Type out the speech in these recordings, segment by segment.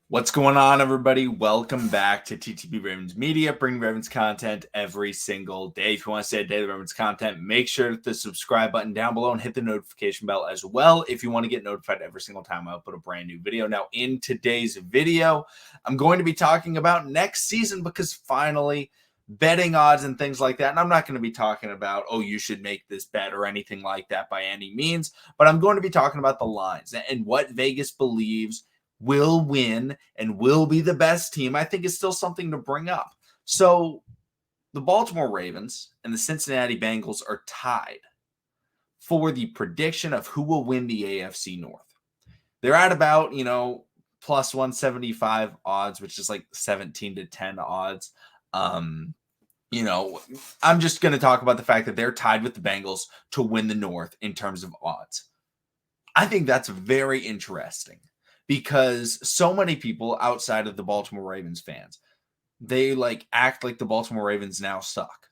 What's going on, everybody? Welcome back to TTB Ravens Media, bringing Ravens content every single day. If you want to stay daily Ravens content, make sure to hit the subscribe button down below and hit the notification bell as well if you want to get notified every single time I upload a brand new video. Now, in today's video, I'm going to be talking about next season because finally, betting odds and things like that. And I'm not going to be talking about, oh, you should make this bet or anything like that by any means, but I'm going to be talking about the lines and what Vegas believes will win and will be the best team. I think is still something to bring up. So the Baltimore Ravens and the Cincinnati Bengals are tied for the prediction of who will win the AFC North. They're at about, plus 175 odds, which is like 17-10 odds. I'm just going to talk about the fact that they're tied with the Bengals to win the North in terms of odds. I think that's very interesting because so many people outside of the Baltimore Ravens fans, they act like the Baltimore Ravens now suck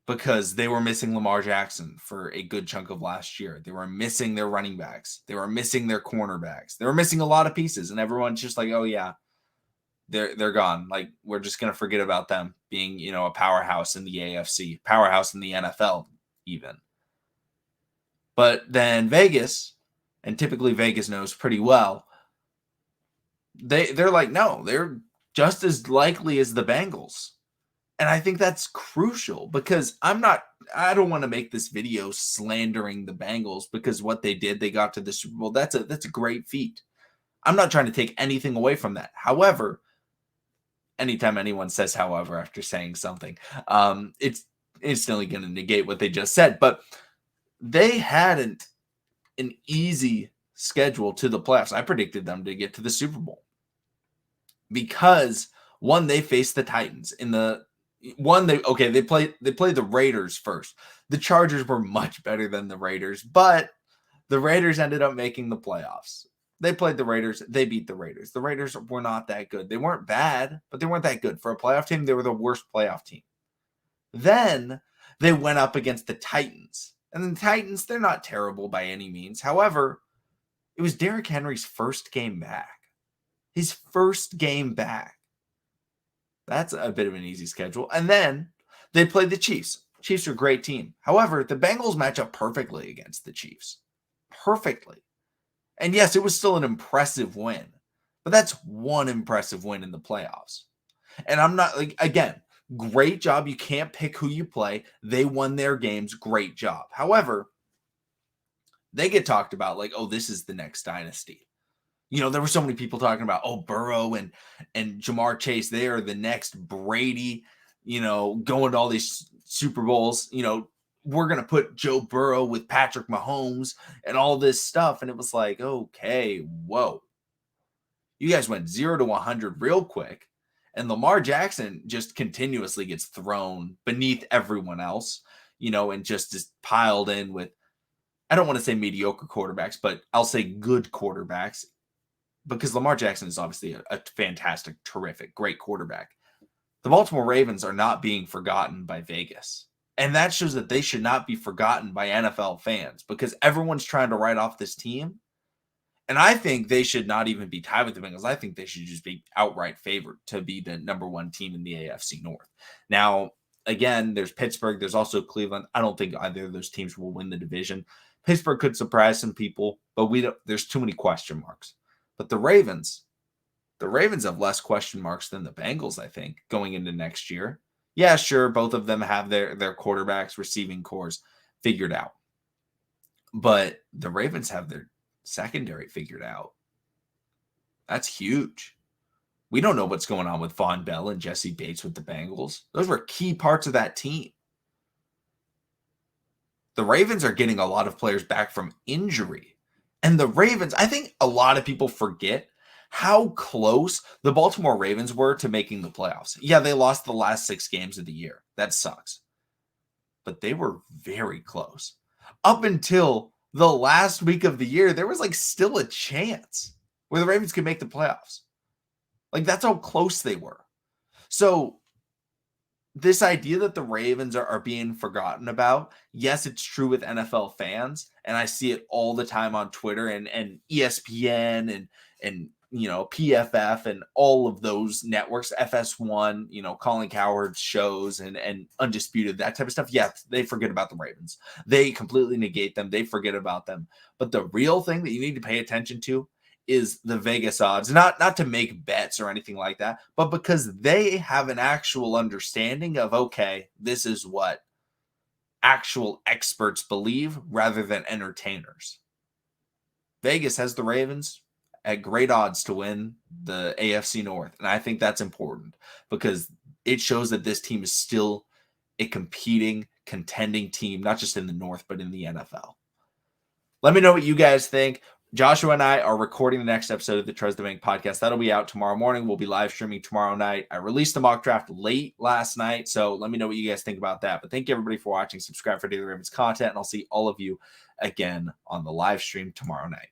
because they were missing Lamar Jackson for a good chunk of last year. They were missing their running backs. They were missing their cornerbacks. They were missing a lot of pieces, and everyone's just like, oh yeah, they're gone. Like, we're just going to forget about them being, a powerhouse in the AFC, powerhouse in the NFL even. But then Vegas, and typically Vegas knows pretty well, they're like, no, they're just as likely as the Bengals. And I think that's crucial because I don't want to make this video slandering the Bengals because what they did, they got to the Super Bowl. That's a great feat. I'm not trying to take anything away from that. However, anytime anyone says however after saying something, it's instantly going to negate what they just said. But they hadn't an easy schedule to the playoffs. I predicted them to get to the Super Bowl because one, they faced the Titans in the one. They played the Raiders first. The Chargers were much better than the Raiders, but the Raiders ended up making the playoffs. They played the Raiders. They beat the Raiders. The Raiders were not that good. They weren't bad, but they weren't that good. For a playoff team, they were the worst playoff team. Then they went up against the Titans. And the Titans, they're not terrible by any means. However, it was Derrick Henry's first game back. His first game back. That's a bit of an easy schedule. And then they played the Chiefs. Chiefs are a great team. However, the Bengals match up perfectly against the Chiefs. Perfectly. And yes, it was still an impressive win. But that's one impressive win in the playoffs. And I'm not, again, great job. You can't pick who you play. They won their games. Great job. However, they get talked about like, oh, this is the next dynasty. There were so many people talking about, oh, Burrow and Jamar Chase, they are the next Brady, going to all these Super Bowls. We're going to put Joe Burrow with Patrick Mahomes and all this stuff. And it was like, okay, whoa. You guys went 0 to 100 real quick. And Lamar Jackson just continuously gets thrown beneath everyone else, and just is piled in with, I don't want to say mediocre quarterbacks, but I'll say good quarterbacks because Lamar Jackson is obviously a fantastic, terrific, great quarterback. The Baltimore Ravens are not being forgotten by Vegas. And that shows that they should not be forgotten by NFL fans because everyone's trying to write off this team. And I think they should not even be tied with the Bengals. I think they should just be outright favored to be the number one team in the AFC North. Now, again, there's Pittsburgh. There's also Cleveland. I don't think either of those teams will win the division. Pittsburgh could surprise some people, but there's too many question marks. But the Ravens have less question marks than the Bengals, I think, going into next year. Yeah, sure, both of them have their quarterbacks, receiving cores figured out. But the Ravens have their secondary figured out. That's huge. We don't know what's going on with Von Bell and Jesse Bates with the Bengals. Those were key parts of that team. The Ravens are getting a lot of players back from injury. And the Ravens, I think a lot of people forget how close the Baltimore Ravens were to making the playoffs. Yeah, they lost the last 6 games of the year. That sucks. But they were very close. Up until the last week of the year, there was still a chance where the Ravens could make the playoffs. That's how close they were. So this idea that the Ravens are being forgotten about, yes, it's true with NFL fans, and I see it all the time on Twitter and ESPN and PFF and all of those networks, FS1, Colin Cowherd's shows and Undisputed, that type of stuff. Yeah, they forget about the Ravens. They completely negate them. They forget about them. But the real thing that you need to pay attention to is the Vegas odds, not to make bets or anything like that, but because they have an actual understanding of, okay, this is what actual experts believe rather than entertainers. Vegas has the Ravens at great odds to win the AFC North. And I think that's important because it shows that this team is still a competing, contending team, not just in the North, but in the NFL. Let me know what you guys think. Joshua and I are recording the next episode of the Trust the Bank podcast. That'll be out tomorrow morning. We'll be live streaming tomorrow night. I released the mock draft late last night, so let me know what you guys think about that. But thank you, everybody, for watching. Subscribe for Daily Ravens content, and I'll see all of you again on the live stream tomorrow night.